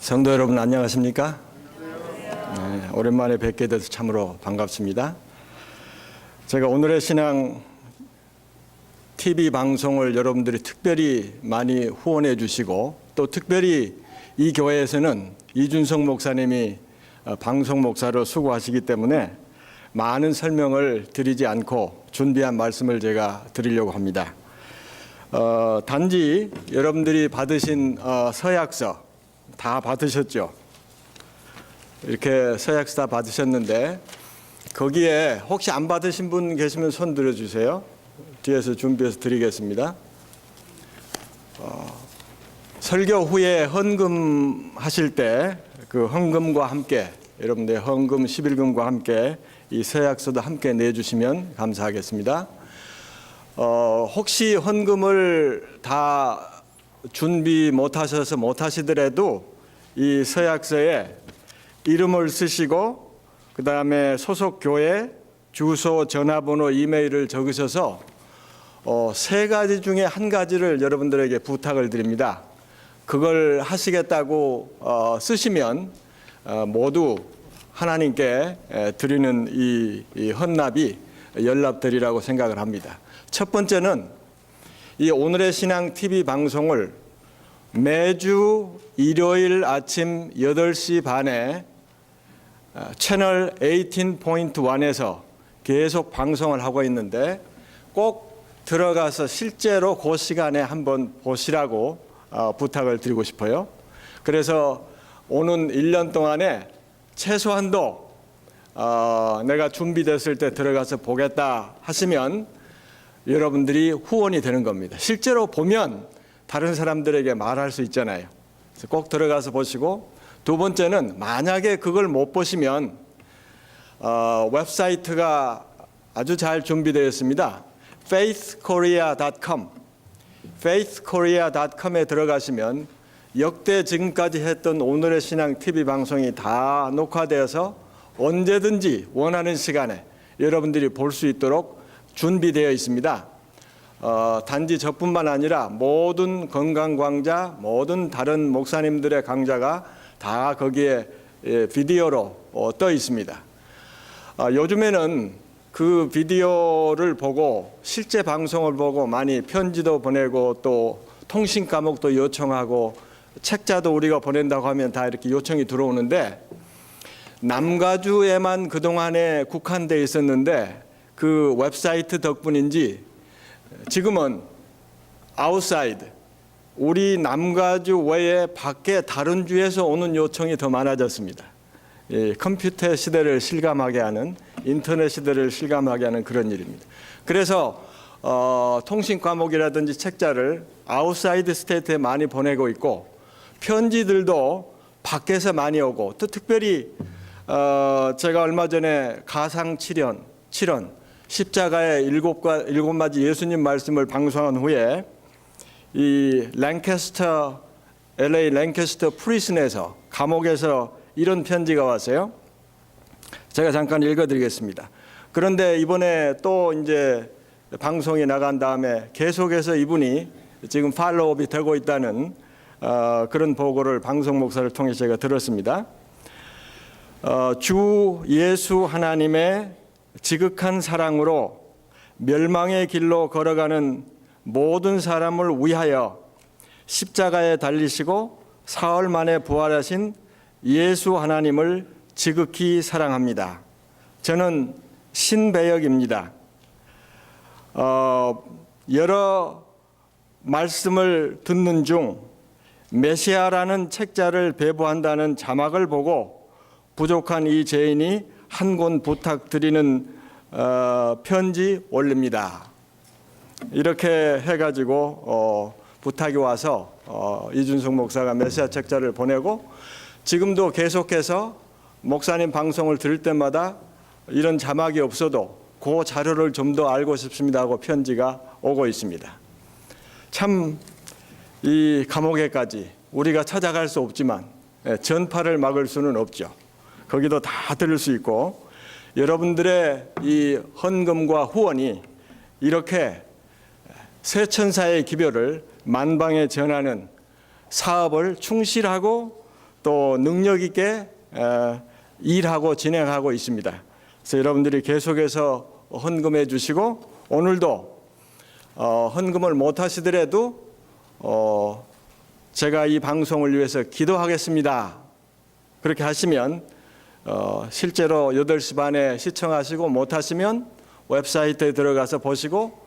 성도 여러분 안녕하십니까? 네, 오랜만에 뵙게 돼서 참으로 반갑습니다. 제가 오늘의 신앙 TV 방송을 여러분들이 특별히 많이 후원해 주시고 또 특별히 이 교회에서는 이준석 목사님이 방송 목사로 수고하시기 때문에 많은 설명을 드리지 않고 준비한 말씀을 제가 드리려고 합니다. 단지 여러분들이 받으신 서약서 다 받으셨죠? 이렇게 서약서 다 받으셨는데 거기에 혹시 안 받으신 분 계시면 손 들어주세요. 뒤에서 준비해서 드리겠습니다. 설교 후에 헌금 하실 때 그 헌금과 함께 여러분들 헌금 11금과 함께 이 서약서도 함께 내주시면 감사하겠습니다. 혹시 헌금을 다 준비 못하셔서 못하시더라도 이 서약서에 이름을 쓰시고 그 다음에 소속 교회 주소, 전화번호, 이메일을 적으셔서 세 가지 중에 한 가지를 여러분들에게 부탁을 드립니다. 그걸 하시겠다고 쓰시면 모두 하나님께 드리는 이 헌납이 연락드리라고 생각을 합니다. 첫 번째는 이 오늘의 신앙 TV 방송을 매주 일요일 아침 8시 반에 채널 18.1에서 계속 방송을 하고 있는데 꼭 들어가서 실제로 그 시간에 한번 보시라고 부탁을 드리고 싶어요. 그래서 오는 1년 동안에 최소한도 내가 준비됐을 때 들어가서 보겠다 하시면 여러분들이 후원이 되는 겁니다. 실제로 보면 다른 사람들에게 말할 수 있잖아요. 그래서 꼭 들어가서 보시고, 두 번째는 만약에 그걸 못 보시면 웹사이트가 아주 잘 준비되어 있습니다. faithkorea.com faithkorea.com에 들어가시면 역대 지금까지 했던 오늘의 신앙 TV 방송이 다 녹화되어서 언제든지 원하는 시간에 여러분들이 볼 수 있도록 준비되어 있습니다. 단지 저뿐만 아니라 모든 건강광자, 모든 다른 목사님들의 강좌가 다 거기에 비디오로 떠 있습니다. 요즘에는 그 비디오를 보고 실제 방송을 보고 많이 편지도 보내고 또 통신 과목도 요청하고 책자도 우리가 보낸다고 하면 다 이렇게 요청이 들어오는데 남가주에만 그동안에 국한되어 있었는데 그 웹사이트 덕분인지 지금은 아웃사이드 우리 남가주 외에 밖에 다른 주에서 오는 요청이 더 많아졌습니다. 컴퓨터 시대를 실감하게 하는 인터넷 시대를 실감하게 하는 그런 일입니다. 그래서 통신 과목이라든지 책자를 아웃사이드 스테이트에 많이 보내고 있고 편지들도 밖에서 많이 오고 또 특별히 제가 얼마 전에 가상 7연 십자가의 일곱 가지 예수님 말씀을 방송한 후에 이 LA 랭캐스터 프리슨에서 감옥에서 이런 편지가 왔어요. 제가 잠깐 읽어드리겠습니다. 그런데 이번에 또 이제 방송이 나간 다음에 계속해서 이분이 지금 팔로우업이 되고 있다는 그런 보고를 방송 목사를 통해 제가 들었습니다. 주 예수 하나님의 지극한 사랑으로 멸망의 길로 걸어가는 모든 사람을 위하여 십자가에 달리시고 사흘 만에 부활하신 예수 하나님을 지극히 사랑합니다. 저는 신배역입니다. 여러 말씀을 듣는 중 메시아라는 책자를 배부한다는 자막을 보고 부족한 이 죄인이 한 권 부탁드리는 편지 올립니다. 이렇게 해가지고 부탁이 와서 이준석 목사가 메시아 책자를 보내고 지금도 계속해서 목사님 방송을 들을 때마다 이런 자막이 없어도 그 자료를 좀 더 알고 싶습니다 하고 편지가 오고 있습니다. 참 이 감옥에까지 우리가 찾아갈 수 없지만 전파를 막을 수는 없죠. 거기도 다 들을 수 있고 여러분들의 이 헌금과 후원이 이렇게 새 천사의 기별을 만방에 전하는 사업을 충실하고 또 능력 있게 일하고 진행하고 있습니다. 그래서 여러분들이 계속해서 헌금해 주시고, 오늘도 헌금을 못 하시더라도 제가 이 방송을 위해서 기도하겠습니다. 그렇게 하시면 실제로 8시 반에 시청하시고 못 하시면 웹사이트에 들어가서 보시고,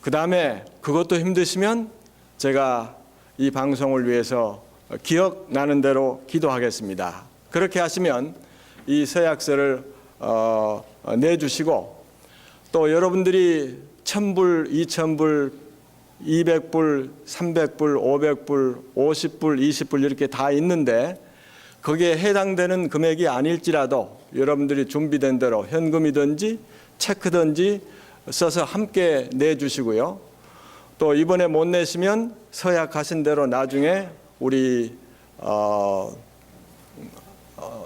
그 다음에 그것도 힘드시면 제가 이 방송을 위해서 기억나는 대로 기도하겠습니다. 그렇게 하시면 이 서약서를 내주시고, 또 여러분들이 1,000불, 2,000불, 200불, 300불, 500불, 50불, 20불 이렇게 다 있는데, 거기에 해당되는 금액이 아닐지라도 여러분들이 준비된 대로 현금이든지 체크든지 써서 함께 내주시고요. 또 이번에 못 내시면 서약하신 대로 나중에 우리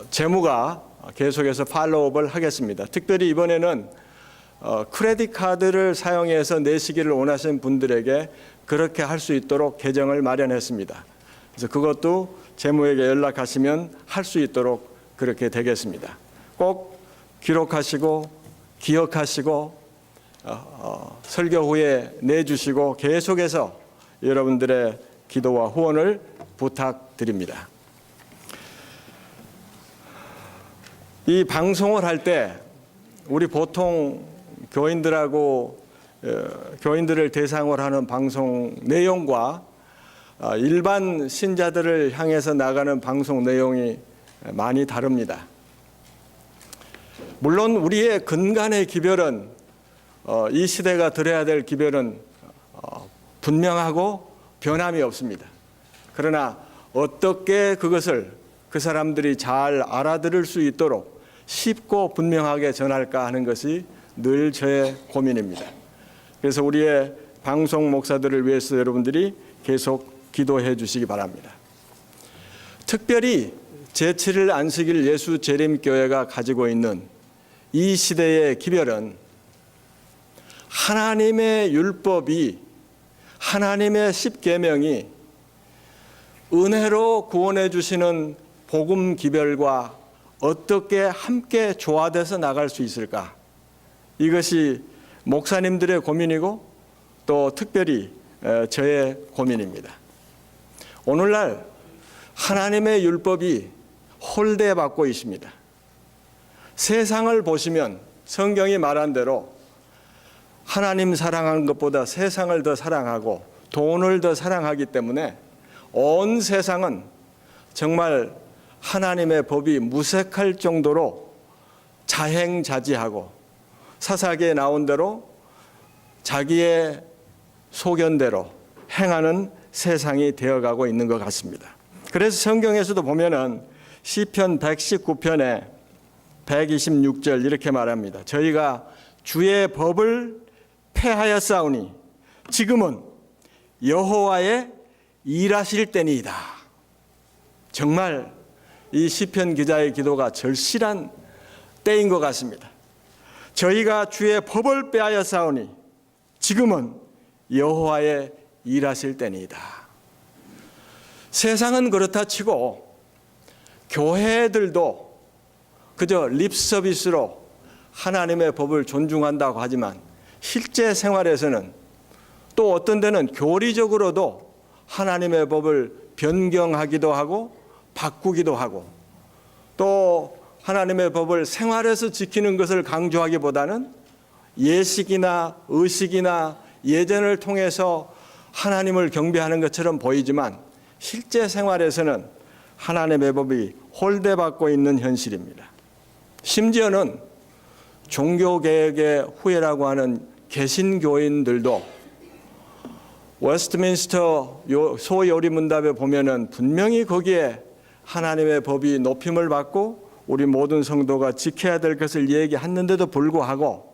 재무가 계속해서 팔로우업을 하겠습니다. 특별히 이번에는 크레딧 카드를 사용해서 내시기를 원하시는 분들에게 그렇게 할 수 있도록 계정을 마련했습니다. 그래서 그것도 재무에게 연락하시면 할 수 있도록 그렇게 되겠습니다. 꼭 기록하시고 기억하시고 설교 후에 내주시고 계속해서 여러분들의 기도와 후원을 부탁드립니다. 이 방송을 할 때 우리 보통 교인들을 대상으로 하는 방송 내용과 일반 신자들을 향해서 나가는 방송 내용이 많이 다릅니다. 물론 우리의 근간의 기별은 이 시대가 들어야 될 기별은 분명하고 변함이 없습니다. 그러나 어떻게 그것을 그 사람들이 잘 알아들을 수 있도록 쉽고 분명하게 전할까 하는 것이 늘 저의 고민입니다. 그래서 우리의 방송 목사들을 위해서 여러분들이 계속 기도해 주시기 바랍니다. 특별히 제7일 안식일 예수 재림교회가 가지고 있는 이 시대의 기별은 하나님의 율법이, 하나님의 십계명이 은혜로 구원해 주시는 복음 기별과 어떻게 함께 조화돼서 나갈 수 있을까? 이것이 목사님들의 고민이고 또 특별히 저의 고민입니다. 오늘날 하나님의 율법이 홀대받고 있습니다. 세상을 보시면 성경이 말한 대로 하나님 사랑하는 것보다 세상을 더 사랑하고 돈을 더 사랑하기 때문에 온 세상은 정말 하나님의 법이 무색할 정도로 자행자지하고 사사기에 나온 대로 자기의 소견대로 행하는 세상이 되어가고 있는 것 같습니다. 그래서 성경에서도 보면은 시편 119편에 126절 이렇게 말합니다. 저희가 주의 법을 폐하였사오니 지금은 여호와의 일하실 때니이다. 정말 이 시편 기자의 기도가 절실한 때인 것 같습니다. 저희가 주의 법을 빼앗았사오니 지금은 여호와의 일하실 때니이다. 세상은 그렇다 치고 교회들도 그저 립 서비스로 하나님의 법을 존중한다고 하지만 실제 생활에서는 또 어떤 데는 교리적으로도 하나님의 법을 변경하기도 하고 바꾸기도 하고 또 하나님의 법을 생활에서 지키는 것을 강조하기보다는 예식이나 의식이나 예전을 통해서 하나님을 경배하는 것처럼 보이지만 실제 생활에서는 하나님의 법이 홀대받고 있는 현실입니다. 심지어는 종교개혁의 후예라고 하는 개신교인들도 웨스트민스터 소요리문답에 보면은 분명히 거기에 하나님의 법이 높임을 받고 우리 모든 성도가 지켜야 될 것을 얘기했는데도 불구하고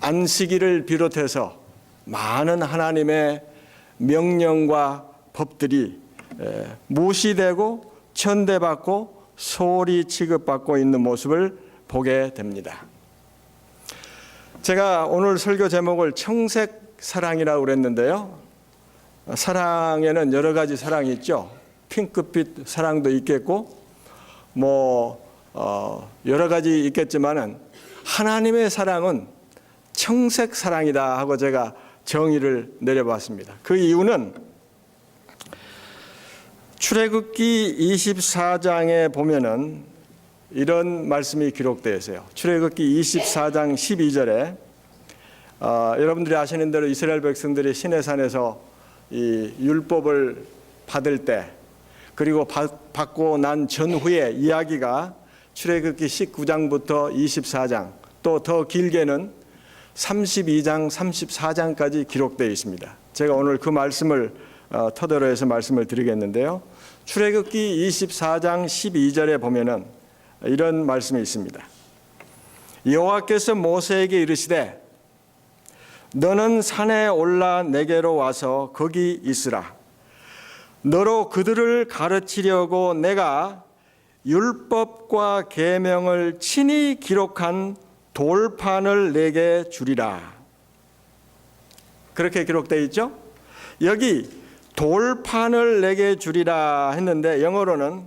안식일을 비롯해서 많은 하나님의 명령과 법들이 무시되고 천대받고 소홀히 취급받고 있는 모습을 보게 됩니다. 제가 오늘 설교 제목을 청색 사랑이라고 그랬는데요. 사랑에는 여러 가지 사랑이 있죠. 핑크빛 사랑도 있겠고 여러 가지 있겠지만은 하나님의 사랑은 청색 사랑이다 하고 제가 정의를 내려봤습니다. 그 이유는 출애굽기 24장에 보면은 이런 말씀이 기록되어 있어요. 출애굽기 24장 12절에 여러분들이 아시는 대로 이스라엘 백성들이 시내산에서 이 율법을 받을 때 그리고 받고 난 전후의 이야기가 출애굽기 19장부터 24장 또 더 길게는 32장 34장까지 기록되어 있습니다. 제가 오늘 그 말씀을 토대로 해서 말씀을 드리겠는데요. 출애굽기 24장 12절에 보면은 이런 말씀이 있습니다. 여호와께서 모세에게 이르시되 너는 산에 올라 내게로 와서 거기 있으라. 너로 그들을 가르치려고 내가 율법과 계명을 친히 기록한 돌판을 내게 주리라. 그렇게 기록되어 있죠? 여기 돌판을 내게 주리라 했는데 영어로는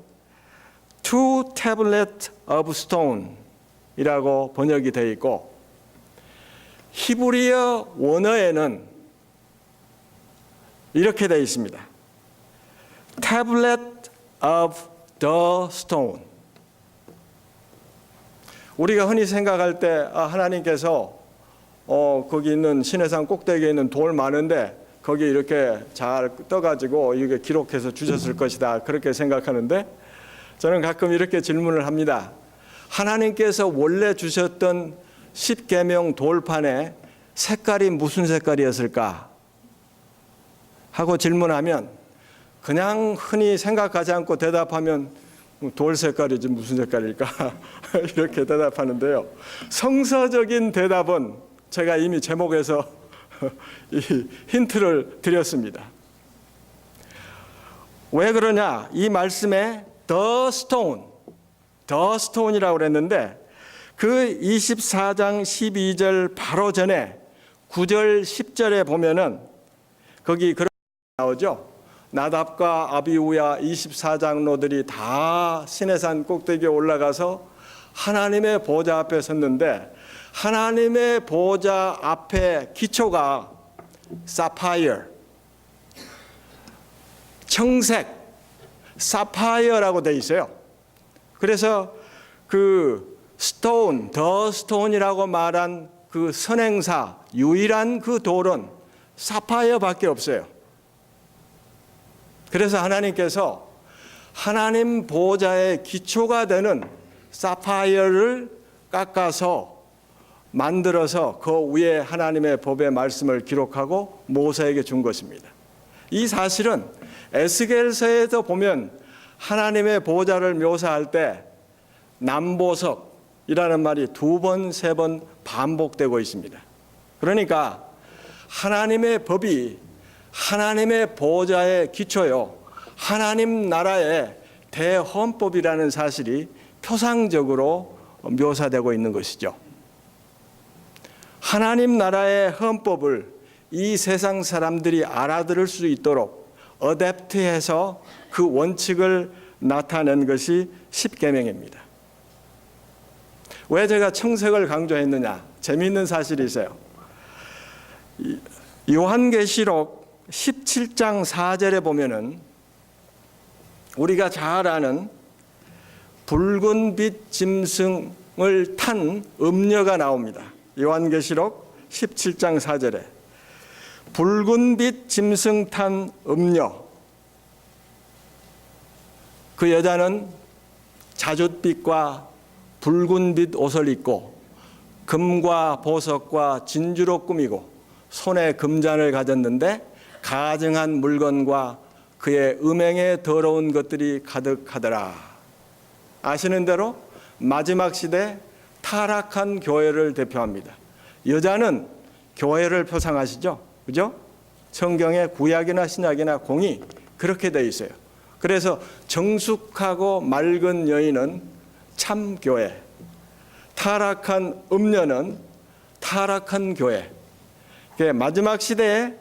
two tablets of stone 이라고 번역이 되어 있고 히브리어 원어에는 이렇게 되어 있습니다. Tablet of the stone. 우리가 흔히 생각할 때 하나님께서 거기 있는 시내산 꼭대기에 있는 돌 많은데 거기 이렇게 잘 떠가지고 이게 기록해서 주셨을 것이다 그렇게 생각하는데 저는 가끔 이렇게 질문을 합니다. 하나님께서 원래 주셨던 십계명 돌판에 색깔이 무슨 색깔이었을까 하고 질문하면 그냥 흔히 생각하지 않고 대답하면 돌 색깔이지 무슨 색깔일까 이렇게 대답하는데요. 성서적인 대답은 제가 이미 제목에서 이 힌트를 드렸습니다. 왜 그러냐? 이 말씀에 the stone이라고 그랬는데 그 24장 12절 바로 전에 9절 10절에 보면은 거기 그런 나오죠. 나답과 아비후야 24장로들이 다 시내산 꼭대기에 올라가서 하나님의 보좌 앞에 섰는데 하나님의 보좌 앞에 기초가 사파이어, 청색, 사파이어라고 되어 있어요. 그래서 그 스톤, 더 스톤이라고 말한 그 선행사, 유일한 그 돌은 사파이어밖에 없어요. 그래서 하나님께서 하나님 보좌의 기초가 되는 사파이어를 깎아서 만들어서 그 위에 하나님의 법의 말씀을 기록하고 모세에게 준 것입니다. 이 사실은 에스겔서에도 보면 하나님의 보좌를 묘사할 때 남보석이라는 말이 2번, 3번 반복되고 있습니다. 그러니까 하나님의 법이 하나님의 보좌의 기초요, 하나님 나라의 대헌법이라는 사실이 표상적으로 묘사되고 있는 것이죠. 하나님 나라의 헌법을 이 세상 사람들이 알아들을 수 있도록 어댑트해서 그 원칙을 나타낸 것이 십계명입니다. 왜 제가 청색을 강조했느냐? 재미있는 사실이 있어요. 요한계시록 17장 4절에 보면은 우리가 잘 아는 붉은 빛 짐승을 탄 음녀가 나옵니다. 요한계시록 17장 4절에 붉은 빛 짐승 탄 음녀. 그 여자는 자줏빛과 붉은 빛 옷을 입고 금과 보석과 진주로 꾸미고 손에 금잔을 가졌는데 가증한 물건과 그의 음행에 더러운 것들이 가득하더라. 아시는 대로 마지막 시대 타락한 교회를 대표합니다. 여자는 교회를 표상하시죠, 그죠? 성경에 구약이나 신약이나 공이 그렇게 되어 있어요. 그래서 정숙하고 맑은 여인은 참 교회, 타락한 음녀는 타락한 교회. 마지막 시대에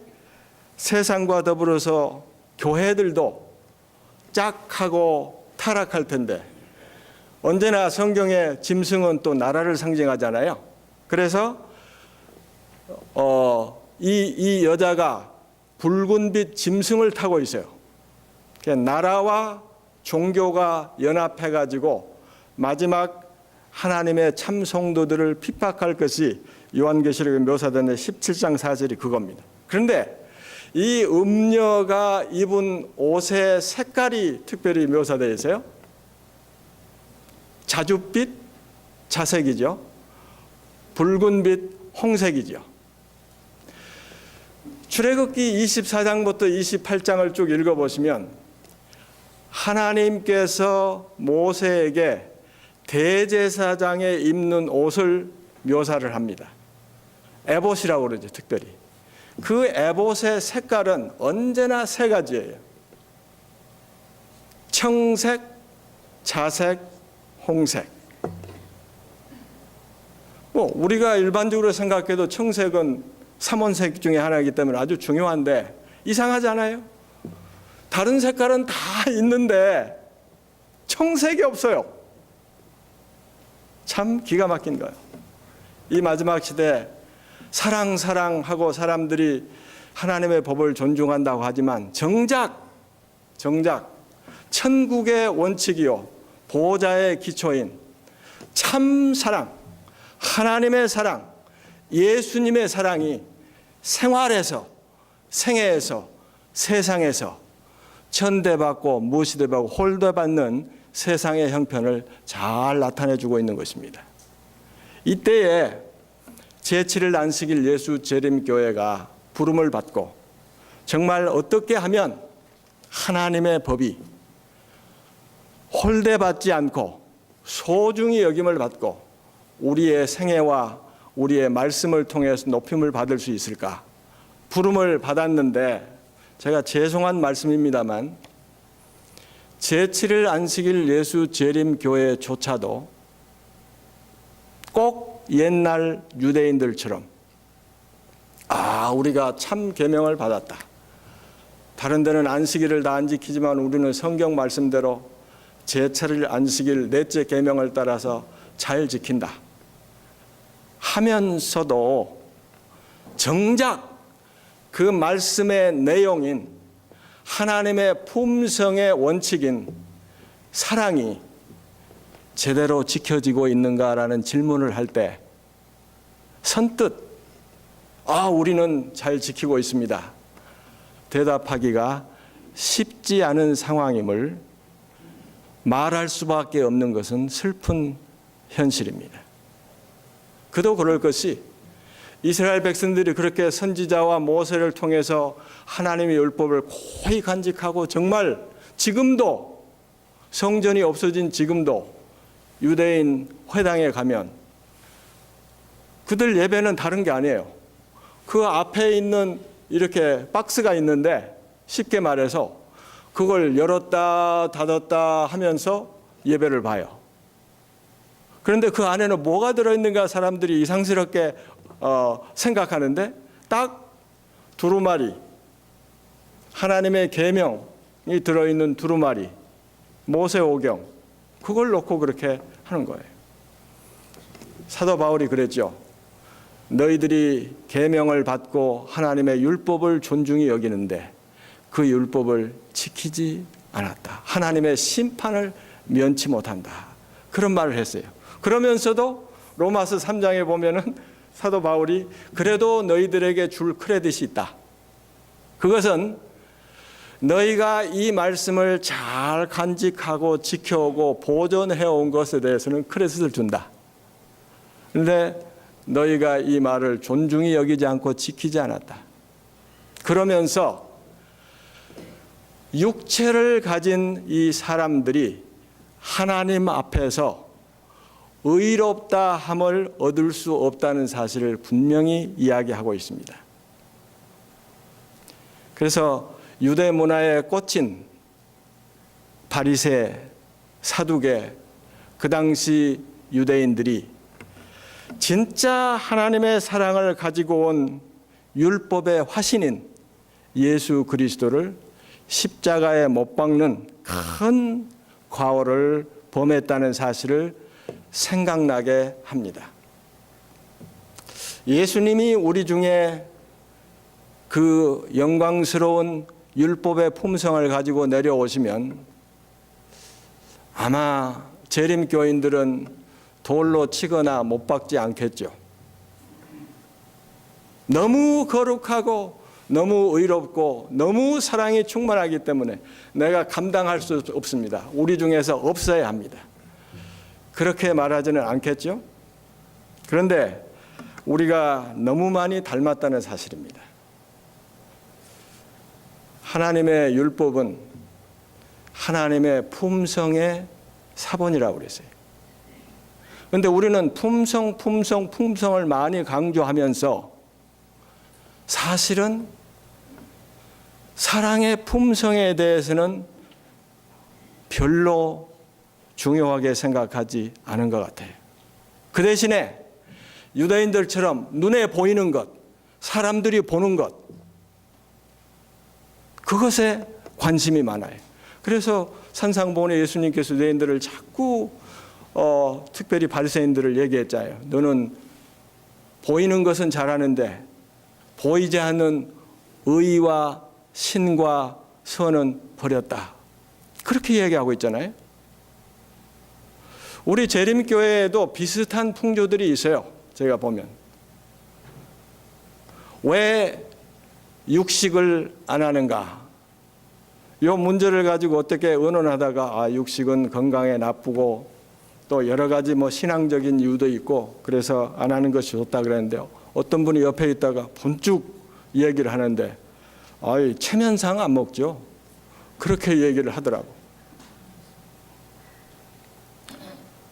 세상과 더불어서 교회들도 쫙하고 타락할 텐데 언제나 성경의 짐승은 또 나라를 상징하잖아요. 그래서 이 여자가 붉은빛 짐승을 타고 있어요. 나라와 종교가 연합해가지고 마지막 하나님의 참 성도들을 핍박할 것이 요한계시록에 묘사된 17장 4절이 그겁니다. 그런데 이 음녀가 입은 옷의 색깔이 특별히 묘사되어 있어요. 자줏빛, 자색이죠. 붉은빛, 홍색이죠. 출애굽기 24장부터 28장을 쭉 읽어보시면 하나님께서 모세에게 대제사장에 입는 옷을 묘사를 합니다. 에봇이라고 그러죠, 특별히. 그 에봇의 색깔은 언제나 세 가지예요. 청색, 자색, 홍색. 우리가 일반적으로 생각해도 청색은 삼원색 중에 하나이기 때문에 아주 중요한데 이상하지 않아요? 다른 색깔은 다 있는데 청색이 없어요. 참 기가 막힌 거예요. 이 마지막 시대에 사랑하고 사람들이 하나님의 법을 존중한다고 하지만 정작 천국의 원칙이요 보호자의 기초인 참 사랑, 하나님의 사랑, 예수님의 사랑이 생활에서, 생애에서, 세상에서 천대받고 무시대받고 홀대받는 세상의 형편을 잘 나타내주고 있는 것입니다. 이때에 제7일 안식일 예수 재림교회가 부름을 받고 정말 어떻게 하면 하나님의 법이 홀대받지 않고 소중히 여김을 받고 우리의 생애와 우리의 말씀을 통해서 높임을 받을 수 있을까? 부름을 받았는데 제가 죄송한 말씀입니다만 제7일 안식일 예수 재림교회조차도 꼭 옛날 유대인들처럼 우리가 참 계명을 받았다. 다른 데는 안식일을 다 안 지키지만 우리는 성경 말씀대로 제7일 안식일 넷째 계명을 따라서 잘 지킨다 하면서도 정작 그 말씀의 내용인 하나님의 품성의 원칙인 사랑이 제대로 지켜지고 있는가라는 질문을 할 때 선뜻 우리는 잘 지키고 있습니다. 대답하기가 쉽지 않은 상황임을 말할 수밖에 없는 것은 슬픈 현실입니다. 그도 그럴 것이 이스라엘 백성들이 그렇게 선지자와 모세를 통해서 하나님의 율법을 고이 간직하고 정말 지금도 성전이 없어진 지금도 유대인 회당에 가면 그들 예배는 다른 게 아니에요. 그 앞에 있는 이렇게 박스가 있는데 쉽게 말해서 그걸 열었다 닫았다 하면서 예배를 봐요. 그런데 그 안에는 뭐가 들어있는가 사람들이 이상스럽게 생각하는데 딱 두루마리, 하나님의 계명이 들어있는 두루마리, 모세오경 그걸 놓고 그렇게 하는 거예요. 사도 바울이 그랬죠. 너희들이 계명을 받고 하나님의 율법을 존중히 여기는데 그 율법을 지키지 않았다. 하나님의 심판을 면치 못한다. 그런 말을 했어요. 그러면서도 로마서 3장에 보면은 사도 바울이 그래도 너희들에게 줄 크레딧이 있다. 그것은 너희가 이 말씀을 잘 간직하고 지켜오고 보존해온 것에 대해서는 크레딧을 준다. 그런데 너희가 이 말을 존중히 여기지 않고 지키지 않았다. 그러면서 육체를 가진 이 사람들이 하나님 앞에서 의롭다 함을 얻을 수 없다는 사실을 분명히 이야기하고 있습니다. 그래서 유대 문화에 꽂힌 바리새, 사두개, 그 당시 유대인들이 진짜 하나님의 사랑을 가지고 온 율법의 화신인 예수 그리스도를 십자가에 못 박는 큰 과오를 범했다는 사실을 생각나게 합니다. 예수님이 우리 중에 그 영광스러운 율법의 품성을 가지고 내려오시면 아마 재림교인들은 돌로 치거나 못 박지 않겠죠. 너무 거룩하고 너무 의롭고 너무 사랑이 충만하기 때문에 내가 감당할 수 없습니다. 우리 중에서 없어야 합니다. 그렇게 말하지는 않겠죠? 그런데 우리가 너무 많이 닮았다는 사실입니다. 하나님의 율법은 하나님의 품성의 사본이라고 그랬어요. 그런데 우리는 품성을 많이 강조하면서 사실은 사랑의 품성에 대해서는 별로 중요하게 생각하지 않은 것 같아요. 그 대신에 유대인들처럼 눈에 보이는 것, 사람들이 보는 것, 그것에 관심이 많아요. 그래서 산상보훈의 예수님께서 유대인들을 자꾸 특별히 바리새인들을 얘기했잖아요. 너는 보이는 것은 잘하는데 보이지 않는 의와 신과 선은 버렸다. 그렇게 얘기하고 있잖아요. 우리 재림교회에도 비슷한 풍조들이 있어요. 제가 보면. 왜 육식을 안 하는가? 이 문제를 가지고 어떻게 의논하다가 육식은 건강에 나쁘고 또 여러 가지 신앙적인 이유도 있고 그래서 안 하는 것이 좋다 그랬는데요. 어떤 분이 옆에 있다가 번쭉 얘기를 하는데 체면상 안 먹죠. 그렇게 얘기를 하더라고.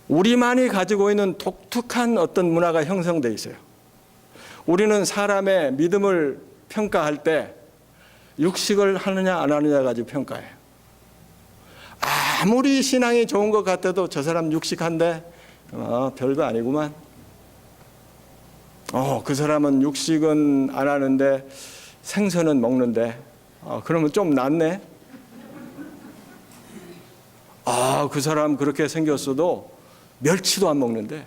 우리만이 가지고 있는 독특한 어떤 문화가 형성되어 있어요. 우리는 사람의 믿음을 평가할 때 육식을 하느냐 안 하느냐 가지고 평가해요. 아무리 신앙이 좋은 것 같아도 저 사람 육식한데 별거 아니구만. 그 사람은 육식은 안 하는데 생선은 먹는데 그러면 좀 낫네. 그 사람 그렇게 생겼어도 멸치도 안 먹는데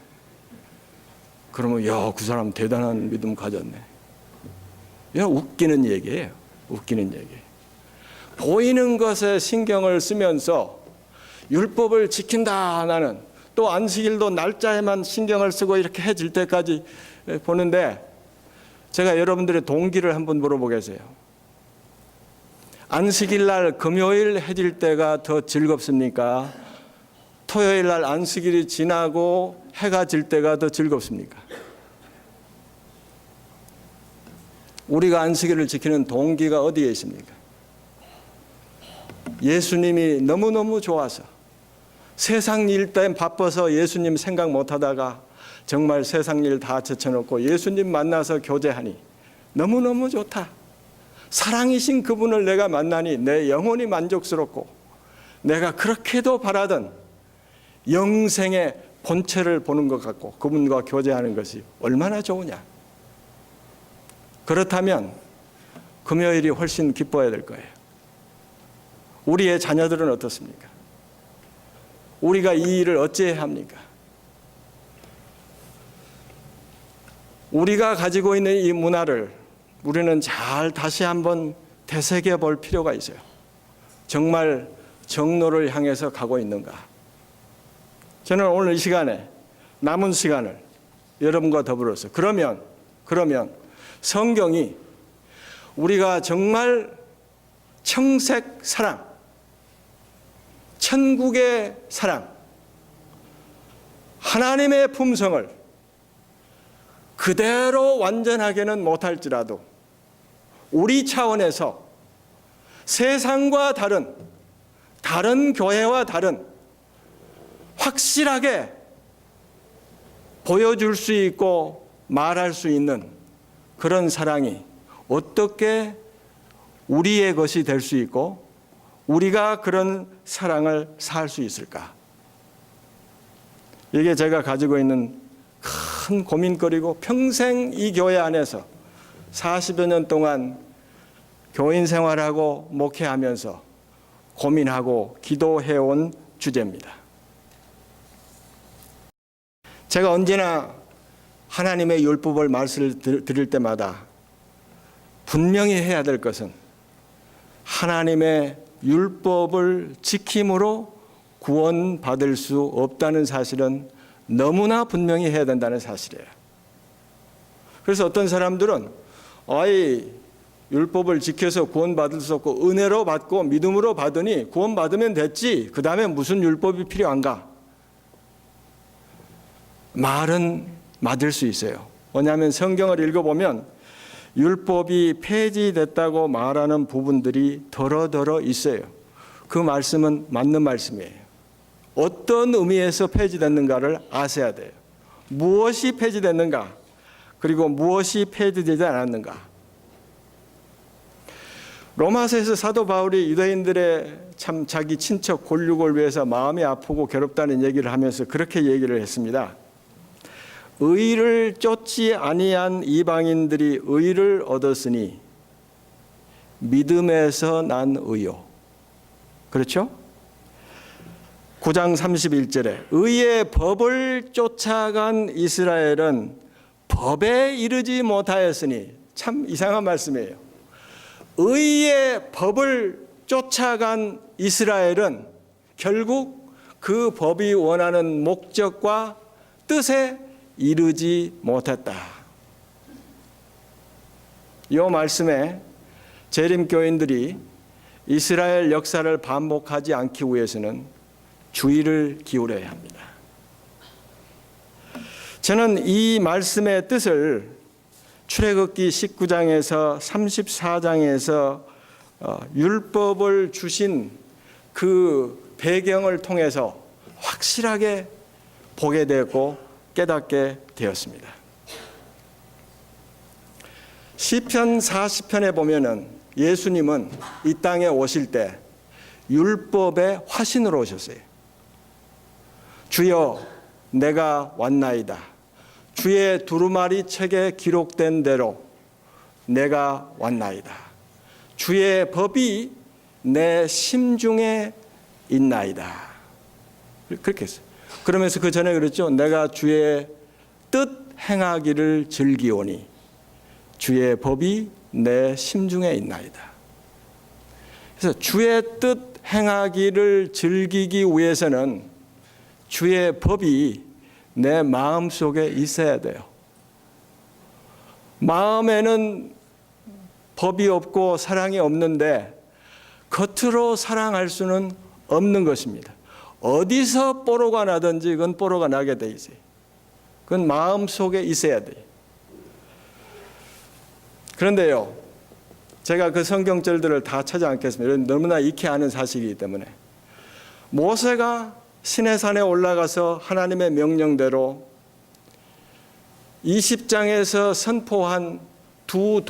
그러면 그 사람 대단한 믿음 가졌네. 웃기는 얘기예요. 웃기는 얘기. 보이는 것에 신경을 쓰면서 율법을 지킨다 나는 또 안식일도 날짜에만 신경을 쓰고 이렇게 해질 때까지 보는데 제가 여러분들의 동기를 한번 물어보겠어요. 안식일 날 금요일 해질 때가 더 즐겁습니까? 토요일 날 안식일이 지나고 해가 질 때가 더 즐겁습니까? 우리가 안식일을 지키는 동기가 어디에 있습니까? 예수님이 너무너무 좋아서 세상 일 때문에 바빠서 예수님 생각 못하다가 정말 세상 일 다 제쳐놓고 예수님 만나서 교제하니 너무너무 좋다. 사랑이신 그분을 내가 만나니 내 영혼이 만족스럽고 내가 그렇게도 바라던 영생의 본체를 보는 것 같고 그분과 교제하는 것이 얼마나 좋으냐. 그렇다면 금요일이 훨씬 기뻐야 될 거예요. 우리의 자녀들은 어떻습니까? 우리가 이 일을 어찌해야 합니까? 우리가 가지고 있는 이 문화를 우리는 잘 다시 한번 되새겨 볼 필요가 있어요. 정말 정로를 향해서 가고 있는가? 저는 오늘 이 시간에 남은 시간을 여러분과 더불어서 그러면 성경이 우리가 정말 청색 사랑, 천국의 사랑, 하나님의 품성을 그대로 완전하게는 못할지라도 우리 차원에서 세상과 다른 교회와 다른 확실하게 보여줄 수 있고 말할 수 있는 그런 사랑이 어떻게 우리의 것이 될 수 있고 우리가 그런 사랑을 살 수 있을까? 이게 제가 가지고 있는 큰 고민거리고 평생 이 교회 안에서 40여 년 동안 교인 생활하고 목회하면서 고민하고 기도해온 주제입니다. 제가 언제나 하나님의 율법을 말씀을 드릴 때마다 분명히 해야 될 것은 하나님의 율법을 지킴으로 구원받을 수 없다는 사실은 너무나 분명히 해야 된다는 사실이에요. 그래서 어떤 사람들은 율법을 지켜서 구원받을 수 없고 은혜로 받고 믿음으로 받으니 구원받으면 됐지, 그 다음에 무슨 율법이 필요한가? 말은 맞을 수 있어요. 왜냐하면 성경을 읽어보면 율법이 폐지됐다고 말하는 부분들이 더러더러 있어요. 그 말씀은 맞는 말씀이에요. 어떤 의미에서 폐지됐는가를 아셔야 돼요. 무엇이 폐지됐는가, 그리고 무엇이 폐지되지 않았는가. 로마서에서 사도 바울이 유대인들의 참 자기 친척 골육을 위해서 마음이 아프고 괴롭다는 얘기를 하면서 그렇게 얘기를 했습니다. 의를 쫓지 아니한 이방인들이 의를 얻었으니 믿음에서 난 의요. 그렇죠? 9장 31절에 의의 법을 쫓아간 이스라엘은 법에 이르지 못하였으니, 참 이상한 말씀이에요. 의의 법을 쫓아간 이스라엘은 결국 그 법이 원하는 목적과 뜻에 이르지 못했다. 이 말씀에 재림교인들이 이스라엘 역사를 반복하지 않기 위해서는 주의를 기울여야 합니다. 저는 이 말씀의 뜻을 출애굽기 19장에서 34장에서 율법을 주신 그 배경을 통해서 확실하게 보게 되고 깨닫게 되었습니다. 시편 40편에 보면은 예수님은 이 땅에 오실 때 율법의 화신으로 오셨어요. 주여 내가 왔나이다. 주의 두루마리 책에 기록된 대로 내가 왔나이다. 주의 법이 내 심중에 있나이다. 그렇게 했어요. 그러면서 그 전에 그랬죠. 내가 주의 뜻 행하기를 즐기오니 주의 법이 내 심중에 있나이다. 그래서 주의 뜻 행하기를 즐기기 위해서는 주의 법이 내 마음 속에 있어야 돼요. 마음에는 법이 없고 사랑이 없는데 겉으로 사랑할 수는 없는 것입니다. 어디서 뽀로가 나든지 그건 뽀로가 나게 돼 있어요. 그건 마음 속에 있어야 돼요. 그런데요, 제가 그 성경절들을 다 찾지 않겠습니다. 너무나 익히 아는 사실이기 때문에. 모세가 시내산에 올라가서 하나님의 명령대로 20장에서 선포한 두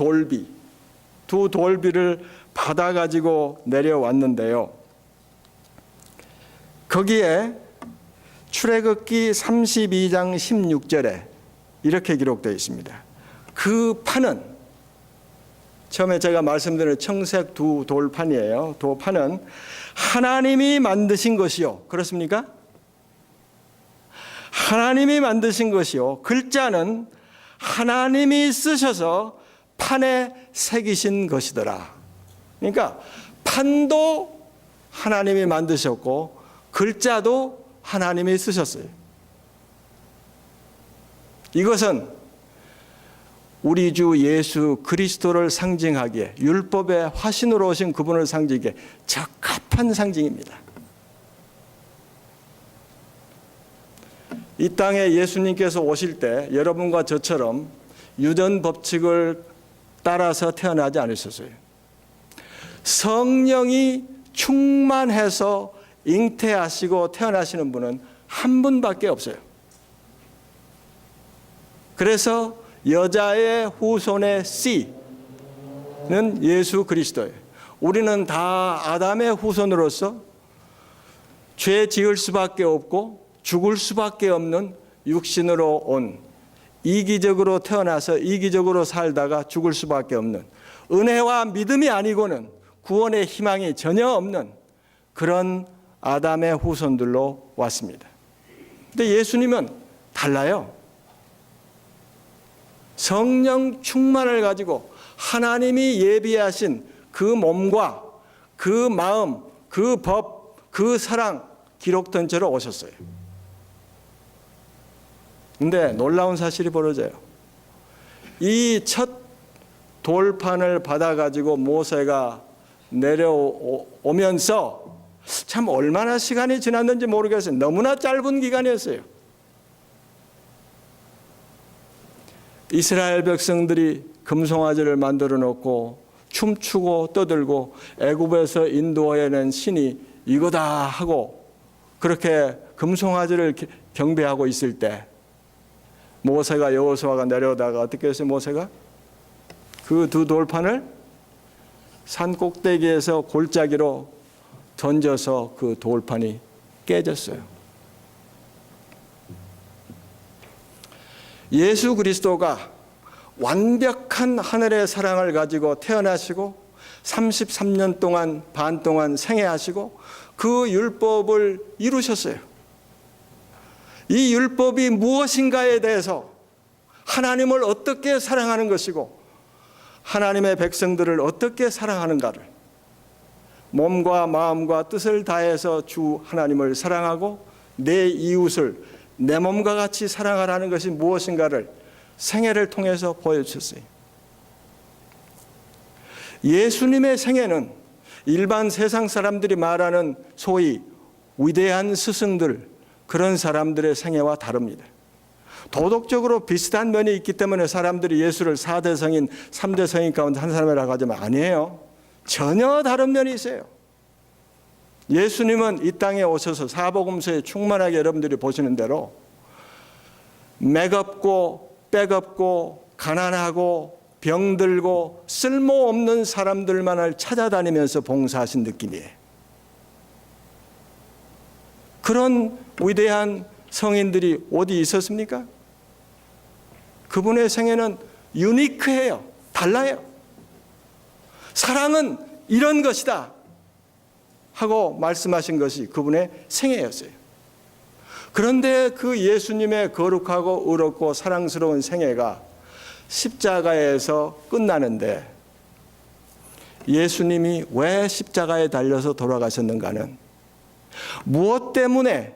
돌비를 받아가지고 내려왔는데요. 거기에 출애굽기 32장 16절에 이렇게 기록되어 있습니다. 그 판은, 처음에 제가 말씀드린 청색 두 돌판이에요. 두 판은 하나님이 만드신 것이요. 그렇습니까? 하나님이 만드신 것이요. 글자는 하나님이 쓰셔서 판에 새기신 것이더라. 그러니까 판도 하나님이 만드셨고 글자도 하나님이 쓰셨어요. 이것은 우리 주 예수 그리스도를 상징하기에, 율법의 화신으로 오신 그분을 상징하기에 적합한 상징입니다. 이 땅에 예수님께서 오실 때 여러분과 저처럼 유전 법칙을 따라서 태어나지 않으셨어요. 성령이 충만해서 잉태하시고 태어나시는 분은 한 분밖에 없어요. 그래서 여자의 후손의 씨는 예수 그리스도예요. 우리는 다 아담의 후손으로서 죄 지을 수밖에 없고 죽을 수밖에 없는 육신으로 온 이기적으로 태어나서 이기적으로 살다가 죽을 수밖에 없는, 은혜와 믿음이 아니고는 구원의 희망이 전혀 없는 그런 아담의 후손들로 왔습니다. 근데 예수님은 달라요. 성령 충만을 가지고 하나님이 예비하신 그 몸과 그 마음, 그 법, 그 사랑 기록된 채로 오셨어요. 근데 놀라운 사실이 벌어져요. 이 첫 돌판을 받아가지고 모세가 내려오면서 참 얼마나 시간이 지났는지 모르겠어요. 너무나 짧은 기간이었어요. 이스라엘 백성들이 금송아지를 만들어 놓고 춤추고 떠들고 애굽에서 인도해낸 신이 이거다 하고 그렇게 금송아지를 경배하고 있을 때 모세가 여호수아가 내려오다가 어떻게 했어요? 모세가 그 두 돌판을 산 꼭대기에서 골짜기로 던져서 그 돌판이 깨졌어요. 예수 그리스도가 완벽한 하늘의 사랑을 가지고 태어나시고 33년 동안 반 동안 생애하시고 그 율법을 이루셨어요. 이 율법이 무엇인가에 대해서 하나님을 어떻게 사랑하는 것이고 하나님의 백성들을 어떻게 사랑하는가를 몸과 마음과 뜻을 다해서 주 하나님을 사랑하고 내 이웃을 내 몸과 같이 사랑하라는 것이 무엇인가를 생애를 통해서 보여주셨어요. 예수님의 생애는 일반 세상 사람들이 말하는 소위 위대한 스승들 그런 사람들의 생애와 다릅니다. 도덕적으로 비슷한 면이 있기 때문에 사람들이 예수를 4대 성인, 3대 성인 가운데 한 사람이라고 하지만 아니에요. 전혀 다른 면이 있어요. 예수님은 이 땅에 오셔서 사복음서에 충만하게 여러분들이 보시는 대로 맥없고 빽없고 가난하고 병들고 쓸모없는 사람들만을 찾아다니면서 봉사하신 느낌이에요. 그런 위대한 성인들이 어디 있었습니까? 그분의 생애는 유니크해요. 달라요. 사랑은 이런 것이다 하고 말씀하신 것이 그분의 생애였어요. 그런데 그 예수님의 거룩하고 의롭고 사랑스러운 생애가 십자가에서 끝나는데 예수님이 왜 십자가에 달려서 돌아가셨는가는 무엇 때문에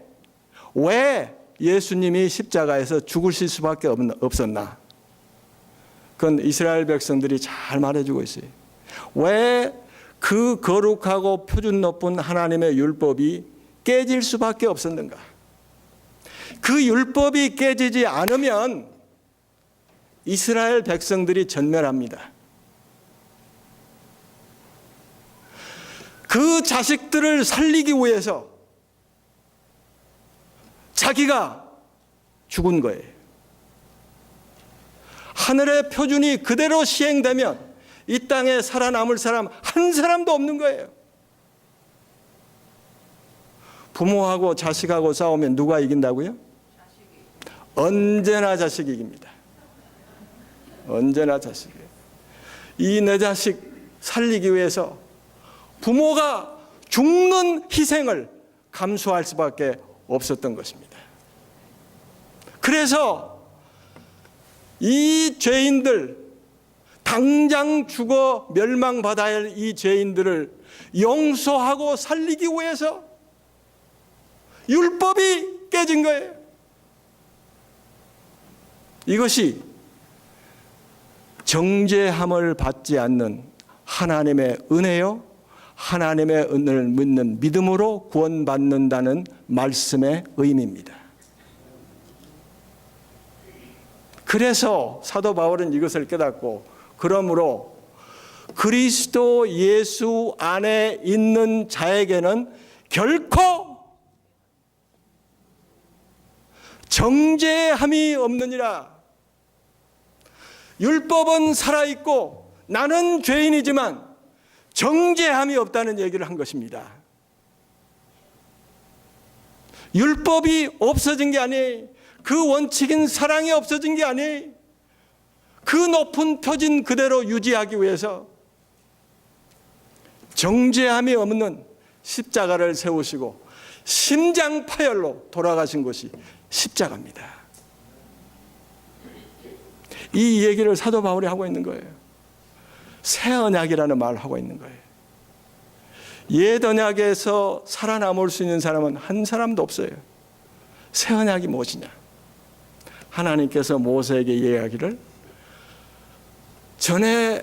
왜 예수님이 십자가에서 죽으실 수밖에 없었나? 그건 이스라엘 백성들이 잘 말해주고 있어요. 왜 그 거룩하고 표준 높은 하나님의 율법이 깨질 수밖에 없었는가? 그 율법이 깨지지 않으면 이스라엘 백성들이 전멸합니다. 그 자식들을 살리기 위해서 자기가 죽은 거예요. 하늘의 표준이 그대로 시행되면 이 땅에 살아남을 사람 한 사람도 없는 거예요. 부모하고 자식하고 싸우면 누가 이긴다고요? 언제나 자식이 이깁니다. 언제나 자식이에요. 이 내 자식 살리기 위해서 부모가 죽는 희생을 감수할 수밖에 없었던 것입니다. 그래서 이 죄인들, 당장 죽어 멸망받아야 할 이 죄인들을 용서하고 살리기 위해서 율법이 깨진 거예요. 이것이 정죄함을 받지 않는 하나님의 은혜요, 하나님의 은혜를 믿는 믿음으로 구원받는다는 말씀의 의미입니다. 그래서 사도 바울은 이것을 깨닫고 그러므로 그리스도 예수 안에 있는 자에게는 결코 정죄함이 없느니라. 율법은 살아있고 나는 죄인이지만 정죄함이 없다는 얘기를 한 것입니다. 율법이 없어진 게 아니에요. 그 원칙인 사랑이 없어진 게 아니에요. 그 높은 표준 그대로 유지하기 위해서 정죄함이 없는 십자가를 세우시고 심장파열로 돌아가신 것이 십자가입니다. 이 얘기를 사도 바울이 하고 있는 거예요. 새 언약이라는 말을 하고 있는 거예요. 옛 언약에서 살아남을 수 있는 사람은 한 사람도 없어요. 새 언약이 무엇이냐? 하나님께서 모세에게 이야기를 전에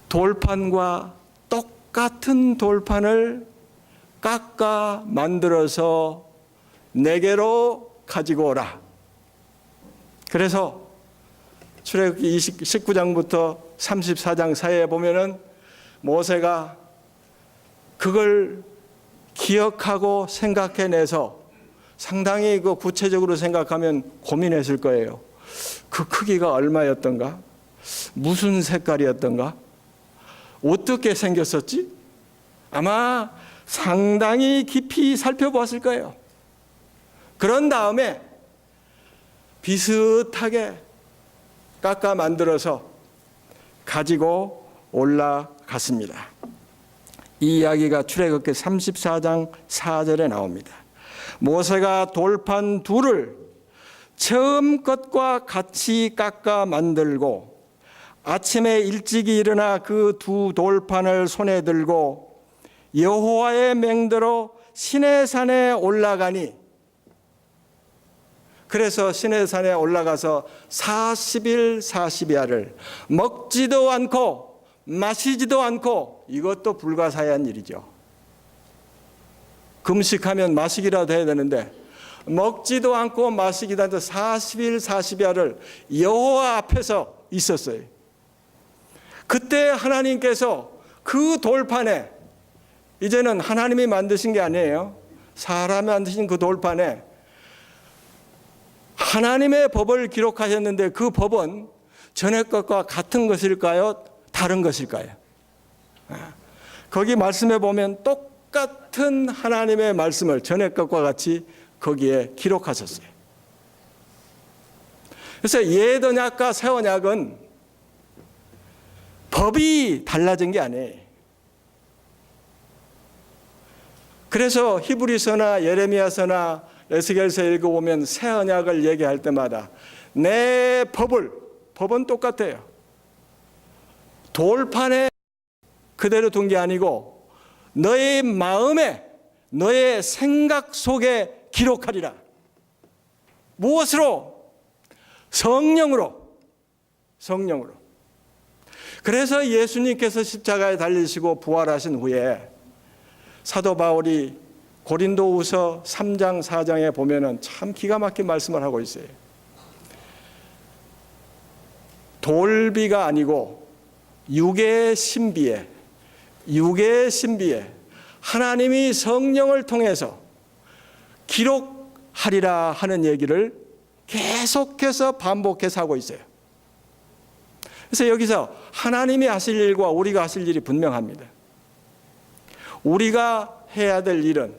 돌판과 똑같은 돌판을 깎아 만들어서 내게로 가지고 오라. 그래서 출애굽기 19장부터 34장 사이에 보면은 모세가 그걸 기억하고 생각해내서 상당히 그 구체적으로 생각하면 고민했을 거예요. 그 크기가 얼마였던가? 무슨 색깔이었던가? 어떻게 생겼었지? 아마 상당히 깊이 살펴보았을 거예요. 그런 다음에 비슷하게 깎아 만들어서 가지고 올라갔습니다. 이 이야기가 출애굽기 34장 4절에 나옵니다. 모세가 돌판 둘을 처음 것과 같이 깎아 만들고 아침에 일찍이 일어나 그 두 돌판을 손에 들고 여호와의 맹대로 시내산에 올라가니, 그래서 시내산에 올라가서 40일 40야를 먹지도 않고 마시지도 않고, 이것도 불가사의한 일이죠. 금식하면 마시기라도 해야 되는데 먹지도 않고 마시기도 않고 40일 40야를 여호와 앞에서 있었어요. 그때 하나님께서 그 돌판에, 이제는 하나님이 만드신 게 아니에요. 사람이 만드신 그 돌판에 하나님의 법을 기록하셨는데 그 법은 전에 것과 같은 것일까요? 다른 것일까요? 거기 말씀에 보면 똑같은 하나님의 말씀을 전에 것과 같이 거기에 기록하셨어요. 그래서 옛 언약과 새 언약은 법이 달라진 게 아니에요. 그래서 히브리서나 예레미야서나 에스겔서 읽어보면 새 언약을 얘기할 때마다 내 법은 똑같아요. 돌판에 그대로 둔 게 아니고 너의 마음에, 너의 생각 속에 기록하리라. 무엇으로? 성령으로. 그래서 예수님께서 십자가에 달리시고 부활하신 후에 사도 바울이 고린도후서 3장 4장에 보면은 참 기가 막힌 말씀을 하고 있어요. 돌비가 아니고 육의 신비에 하나님이 성령을 통해서 기록하리라 하는 얘기를 계속해서 반복해서 하고 있어요. 그래서 여기서 하나님이 하실 일과 우리가 하실 일이 분명합니다. 우리가 해야 될 일은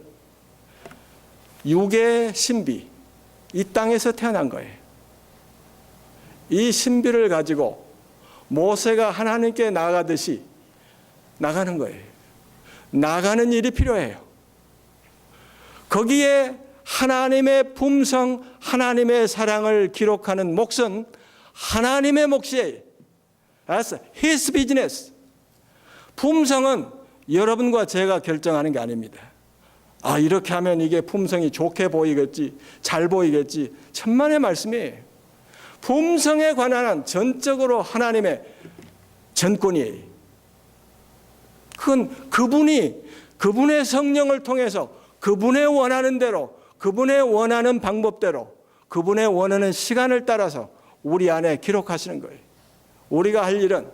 육의 신비, 이 땅에서 태어난 거예요. 이 신비를 가지고 모세가 하나님께 나가듯이 나가는 거예요. 나가는 일이 필요해요. 거기에 하나님의 품성, 하나님의 사랑을 기록하는 몫은 하나님의 몫이에요. That's his business. 품성은 여러분과 제가 결정하는 게 아닙니다. 아, 이렇게 하면 이게 품성이 좋게 보이겠지, 잘 보이겠지. 천만의 말씀이에요. 품성에 관한 전적으로 하나님의 전권이에요. 그건 그분의 성령을 통해서 그분의 원하는 대로, 그분의 원하는 방법대로, 그분의 원하는 시간을 따라서 우리 안에 기록하시는 거예요. 우리가 할 일은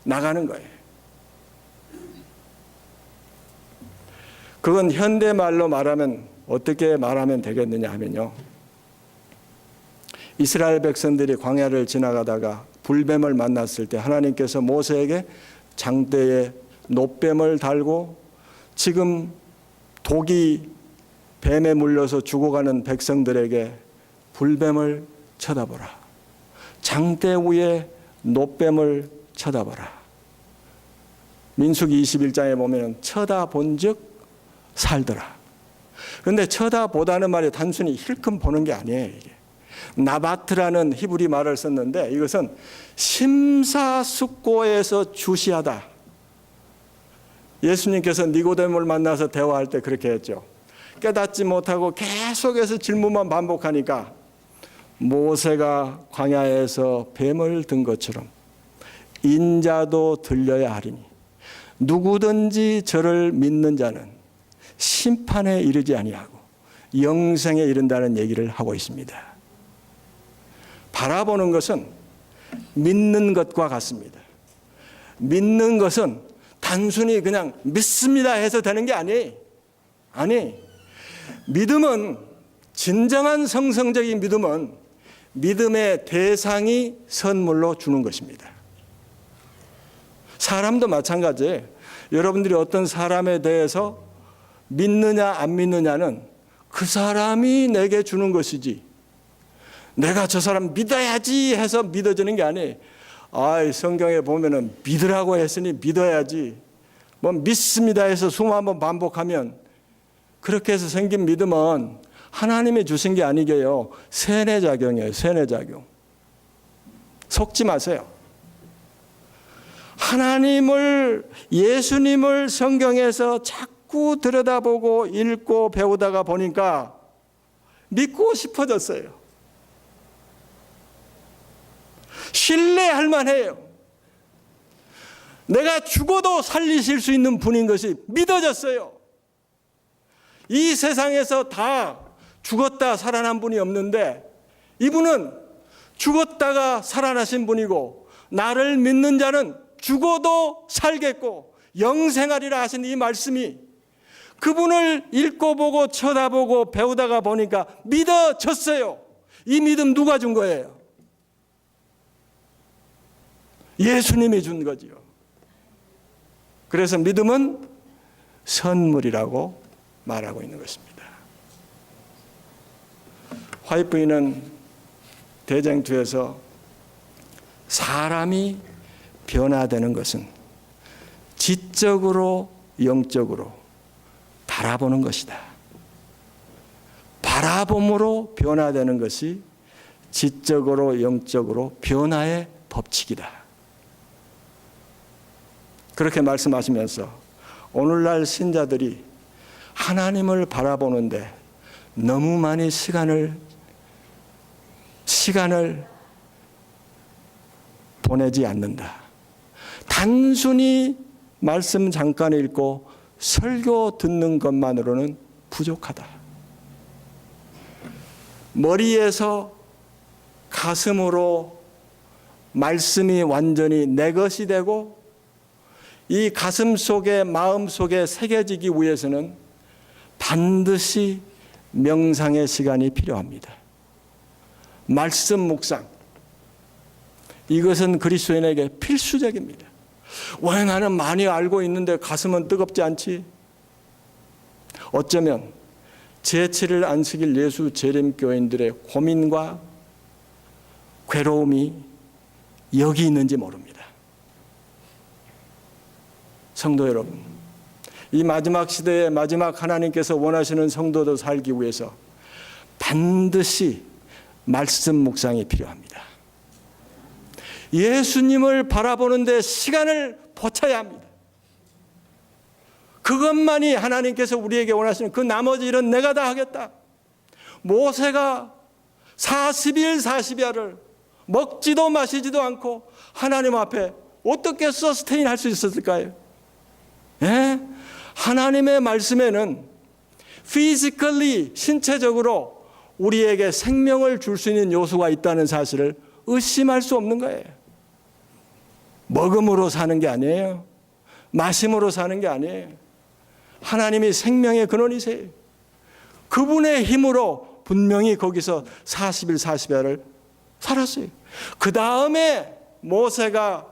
나가는 거예요. 그건 현대말로 말하면 어떻게 말하면 되겠느냐 하면요. 이스라엘 백성들이 광야를 지나가다가 불뱀을 만났을 때 하나님께서 모세에게 장대에 놋뱀을 달고 지금 독이 뱀에 물려서 죽어가는 백성들에게 불뱀을 쳐다보라. 장대 위에 노뱀을 쳐다보라. 민수기 21장에 보면 쳐다본 즉 살더라. 그런데 쳐다보다는 말이 단순히 힐끔 보는 게 아니에요. 이게 나바트라는 히브리 말을 썼는데 이것은 심사숙고해서 주시하다. 예수님께서 니고데모를 만나서 대화할 때 그렇게 했죠. 깨닫지 못하고 계속해서 질문만 반복하니까 모세가 광야에서 뱀을 든 것처럼 인자도 들려야 하리니 누구든지 저를 믿는 자는 심판에 이르지 아니하고 영생에 이른다는 얘기를 하고 있습니다. 바라보는 것은 믿는 것과 같습니다. 믿는 것은 단순히 그냥 믿습니다 해서 되는 게 아니에요. 아니, 믿음은, 진정한 성성적인 믿음은 믿음의 대상이 선물로 주는 것입니다. 사람도 마찬가지예요. 여러분들이 어떤 사람에 대해서 믿느냐 안 믿느냐는 그 사람이 내게 주는 것이지 내가 저 사람 믿어야지 해서 믿어지는 게 아니에요. 성경에 보면은 믿으라고 했으니 믿어야지. 뭐 믿습니다 해서 수만 번 반복하면 그렇게 해서 생긴 믿음은 하나님이 주신 게 아니게요. 세뇌작용이에요. 세뇌작용. 속지 마세요. 하나님을, 예수님을 성경에서 자꾸 들여다보고 읽고 배우다가 보니까 믿고 싶어졌어요. 신뢰할 만해요. 내가 죽어도 살리실 수 있는 분인 것이 믿어졌어요. 이 세상에서 다 죽었다 살아난 분이 없는데 이분은 죽었다가 살아나신 분이고 나를 믿는 자는 죽어도 살겠고 영생하리라 하신 이 말씀이 그분을 읽고 보고 쳐다보고 배우다가 보니까 믿어졌어요. 이 믿음 누가 준 거예요? 예수님이 준 거지요. 그래서 믿음은 선물이라고 말하고 있는 것입니다. 화이트 부인은 대쟁투에서 사람이 변화되는 것은 지적으로 영적으로 바라보는 것이다. 바라봄으로 변화되는 것이 지적으로 영적으로 변화의 법칙이다. 그렇게 말씀하시면서 오늘날 신자들이 하나님을 바라보는데 너무 많이 시간을 보내지 않는다. 단순히 말씀 잠깐 읽고 설교 듣는 것만으로는 부족하다. 머리에서 가슴으로 말씀이 완전히 내 것이 되고 이 가슴 속에 마음 속에 새겨지기 위해서는 반드시 명상의 시간이 필요합니다. 말씀 묵상. 이것은 그리스도인에게 필수적입니다. 왜 나는 많이 알고 있는데 가슴은 뜨겁지 않지? 어쩌면 제7일 안식일 예수 재림교인들의 고민과 괴로움이 여기 있는지 모릅니다. 성도 여러분, 이 마지막 시대에 마지막 하나님께서 원하시는 성도도 살기 위해서 반드시 말씀 묵상이 필요합니다. 예수님을 바라보는데 시간을 보쳐야 합니다. 그것만이 하나님께서 우리에게 원하시는 그 나머지 일은 내가 다 하겠다. 모세가 40일 40야를 먹지도 마시지도 않고 하나님 앞에 어떻게 서스테인 할 수 있었을까요? 예? 하나님의 말씀에는 physically 신체적으로 우리에게 생명을 줄 수 있는 요소가 있다는 사실을 의심할 수 없는 거예요. 먹음으로 사는 게 아니에요. 마심으로 사는 게 아니에요. 하나님이 생명의 근원이세요. 그분의 힘으로 분명히 거기서 40일 40야를 살았어요. 그 다음에 모세가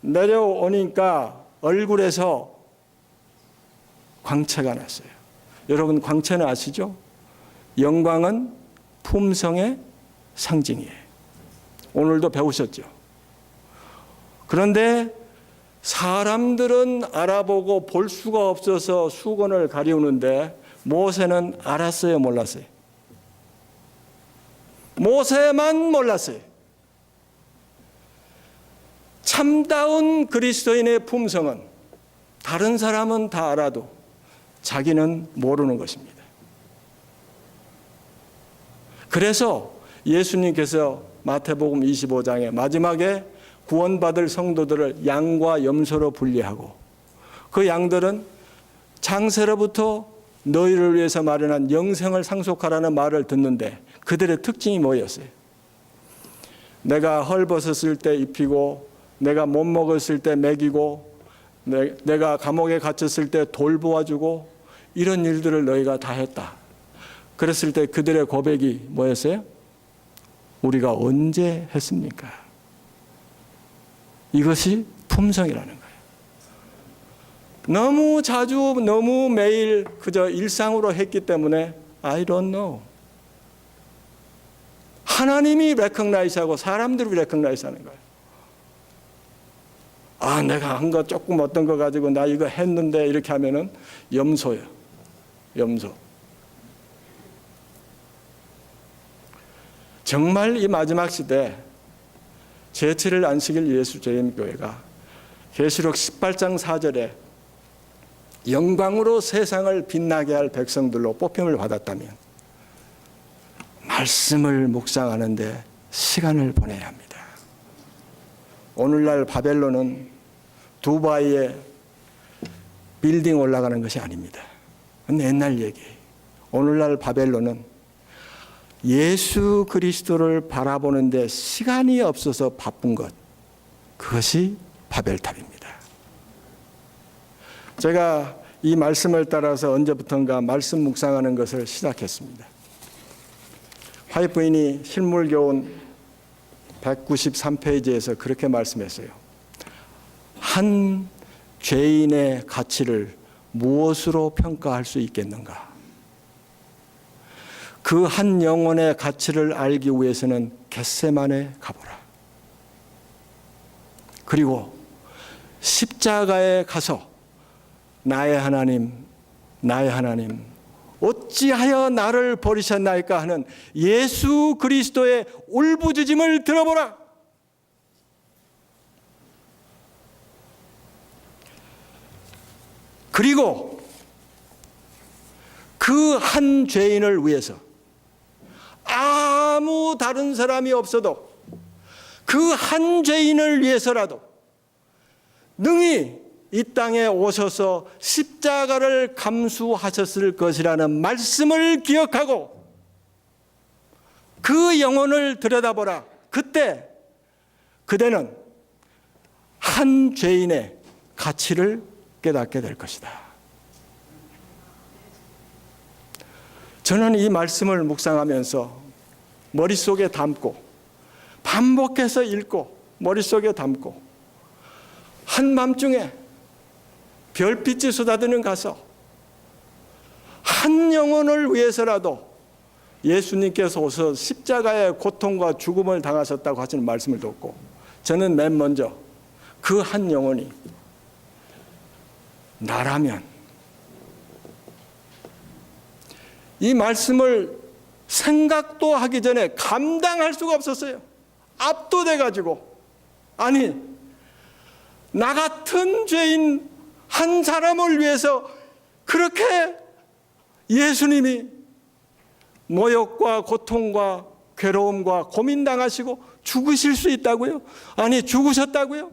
내려오니까 얼굴에서 광채가 났어요. 여러분 광채는 아시죠? 영광은 품성의 상징이에요. 오늘도 배우셨죠? 그런데 사람들은 알아보고 볼 수가 없어서 수건을 가리우는데 모세는 알았어요, 몰랐어요? 모세만 몰랐어요. 참다운 그리스도인의 품성은 다른 사람은 다 알아도 자기는 모르는 것입니다. 그래서 예수님께서 마태복음 25장에 마지막에 구원받을 성도들을 양과 염소로 분리하고 그 양들은 장세로부터 너희를 위해서 마련한 영생을 상속하라는 말을 듣는데 그들의 특징이 뭐였어요? 내가 헐벗었을 때 입히고 내가 못 먹었을 때 먹이고 내가 감옥에 갇혔을 때 돌보아주고 이런 일들을 너희가 다 했다. 그랬을 때 그들의 고백이 뭐였어요? 우리가 언제 했습니까? 이것이 품성이라는 거예요. 너무 자주 너무 매일 그저 일상으로 했기 때문에 I don't know. 하나님이 레커그나이즈하고 사람들이 레커그나이즈하는 거예요. 아, 내가 한 거 조금 어떤 거 가지고 나 이거 했는데 이렇게 하면은 염소예요. 염소. 정말 이 마지막 시대 제7일 안식일 예수제임교회가 계시록 18장 4절에 영광으로 세상을 빛나게 할 백성들로 뽑힘을 받았다면 말씀을 묵상하는데 시간을 보내야 합니다. 오늘날 바벨론은 두바이에 빌딩 올라가는 것이 아닙니다. 그건 옛날 얘기예요. 오늘날 바벨론은 예수 그리스도를 바라보는데 시간이 없어서 바쁜 것, 그것이 바벨탑입니다. 제가 이 말씀을 따라서 언제부턴가 말씀 묵상하는 것을 시작했습니다. 화이트부인이 실물교훈 193페이지에서 그렇게 말씀했어요. 한 죄인의 가치를 무엇으로 평가할 수 있겠는가? 그 한 영혼의 가치를 알기 위해서는 겟세마네 가보라. 그리고 십자가에 가서 나의 하나님, 나의 하나님, 어찌하여 나를 버리셨나이까 하는 예수 그리스도의 울부짖음을 들어보라. 그리고 그 한 죄인을 위해서 아무 다른 사람이 없어도 그 한 죄인을 위해서라도 능히 이 땅에 오셔서 십자가를 감수하셨을 것이라는 말씀을 기억하고 그 영혼을 들여다보라. 그때 그대는 한 죄인의 가치를 깨닫게 될 것이다. 저는 이 말씀을 묵상하면서 머릿속에 담고 반복해서 읽고 머릿속에 담고 한밤중에 별빛이 쏟아드는 가서 한 영혼을 위해서라도 예수님께서 오셔서 십자가의 고통과 죽음을 당하셨다고 하시는 말씀을 듣고 저는 맨 먼저 그 한 영혼이 나라면 이 말씀을 생각도 하기 전에 감당할 수가 없었어요. 압도돼가지고 아니 나 같은 죄인 한 사람을 위해서 그렇게 예수님이 모욕과 고통과 괴로움과 고민당하시고 죽으실 수 있다고요? 아니 죽으셨다고요?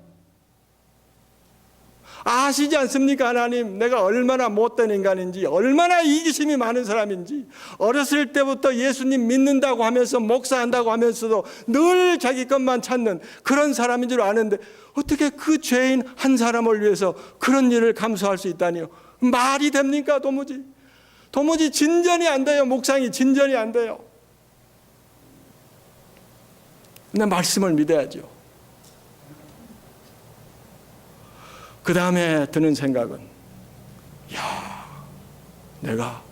아시지 않습니까? 하나님, 내가 얼마나 못된 인간인지, 얼마나 이기심이 많은 사람인지, 어렸을 때부터 예수님 믿는다고 하면서 목사한다고 하면서도 늘 자기 것만 찾는 그런 사람인 줄 아는데 어떻게 그 죄인 한 사람을 위해서 그런 일을 감수할 수 있다니요? 말이 됩니까? 도무지 진전이 안 돼요. 묵상이 진전이 안 돼요. 근데 말씀을 믿어야죠. 그 다음에 드는 생각은 내가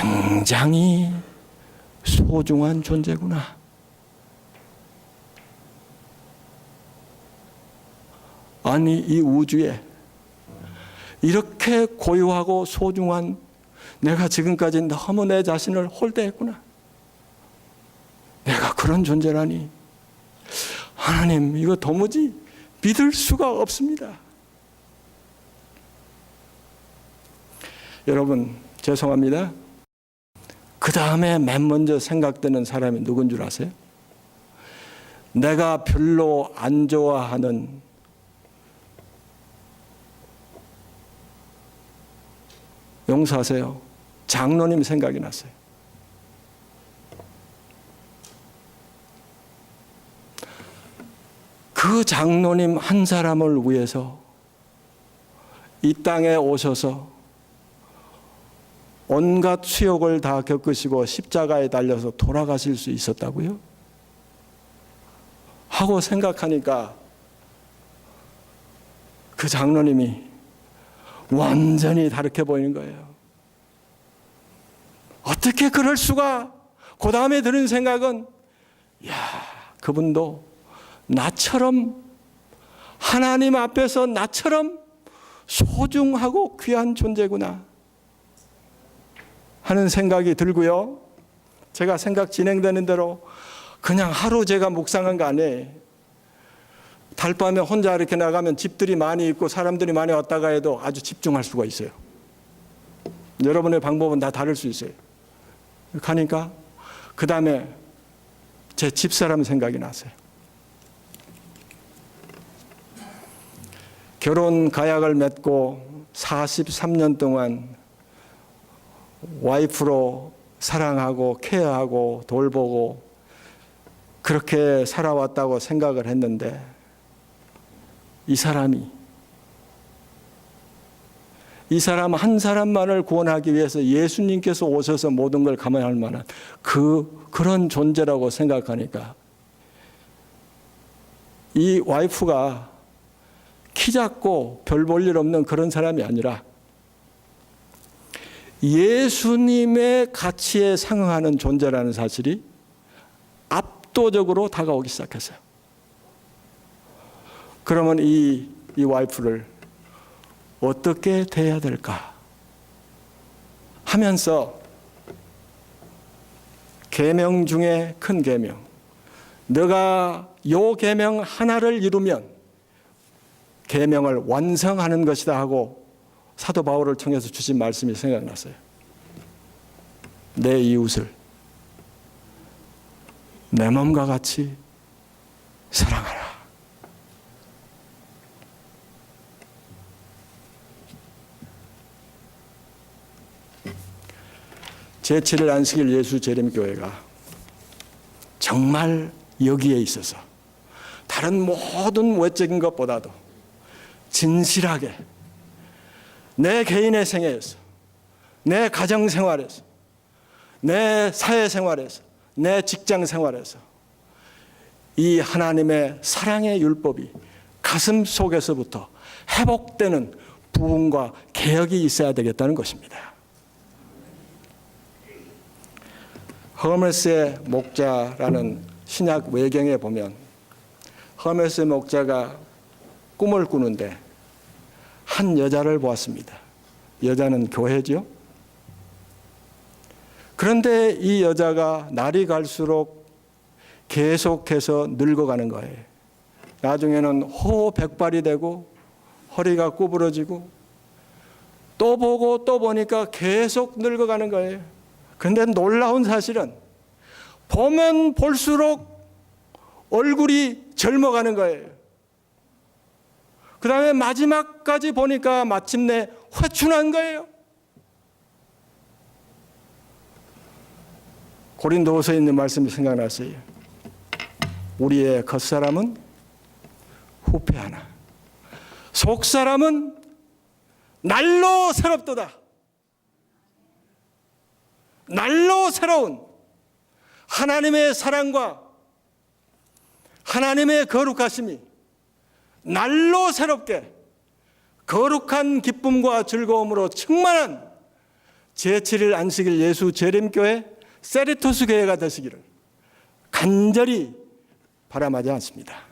굉장히 소중한 존재구나. 아니, 이 우주에 이렇게 고유하고 소중한, 내가 지금까지 너무 내 자신을 홀대했구나. 내가 그런 존재라니. 하나님, 이거 도무지 믿을 수가 없습니다. 여러분, 죄송합니다. 그 다음에 맨 먼저 생각되는 사람이 누군 줄 아세요? 내가 별로 안 좋아하는 용서하세요. 장로님 생각이 났어요. 그 장로님 한 사람을 위해서 이 땅에 오셔서 온갖 수욕을 다 겪으시고 십자가에 달려서 돌아가실 수 있었다고요? 하고 생각하니까 그 장로님이 완전히 다르게 보이는 거예요. 어떻게 그럴 수가? 그 다음에 드는 생각은, 야, 그분도 나처럼, 하나님 앞에서 나처럼 소중하고 귀한 존재구나 하는 생각이 들고요. 제가 생각 진행되는 대로 그냥 하루 제가 묵상한 거 아니에요. 달밤에 혼자 이렇게 나가면 집들이 많이 있고 사람들이 많이 왔다가 해도 아주 집중할 수가 있어요. 여러분의 방법은 다 다를 수 있어요. 가니까 그 다음에 제 집사람 생각이 났어요. 결혼 가약을 맺고 43년 동안 와이프로 사랑하고 케어하고 돌보고 그렇게 살아왔다고 생각을 했는데, 이 사람 한 사람만을 구원하기 위해서 예수님께서 오셔서 모든 걸 감안할 만한 그런 존재라고 생각하니까, 이 와이프가 키 작고 별 볼 일 없는 그런 사람이 아니라 예수님의 가치에 상응하는 존재라는 사실이 압도적으로 다가오기 시작했어요. 그러면 이 와이프를 어떻게 대해야 될까 하면서 계명 중에 큰 계명, 너가 요 계명 하나를 이루면 계명을 완성하는 것이다 하고 사도 바울을 통해서 주신 말씀이 생각났어요. 내 이웃을 내 몸과 같이 사랑하라. 제7일 안식일 예수재림교회가 정말 여기에 있어서 다른 모든 외적인 것보다도 진실하게 내 개인의 생애에서, 내 가정생활에서, 내 사회생활에서, 내 직장생활에서 이 하나님의 사랑의 율법이 가슴 속에서부터 회복되는 부흥과 개혁이 있어야 되겠다는 것입니다. 허멜스의 목자라는 신약 외경에 보면 허멜스의 목자가 꿈을 꾸는데 한 여자를 보았습니다. 여자는 교회죠. 그런데 이 여자가 날이 갈수록 계속해서 늙어가는 거예요. 나중에는 호백발이 되고 허리가 구부러지고 또 보고 또 보니까 계속 늙어가는 거예요. 그런데 놀라운 사실은 보면 볼수록 얼굴이 젊어가는 거예요. 그 다음에 마지막까지 보니까 마침내 회춘한 거예요. 고린도후서에 있는 말씀이 생각났어요. 우리의 겉사람은 후패하나 속사람은 날로 새롭도다. 날로 새로운 하나님의 사랑과 하나님의 거룩하심이 날로 새롭게 거룩한 기쁨과 즐거움으로 충만한 제7일 안식일 예수 재림교회 세리토스 교회가 되시기를 간절히 바람하지 않습니다.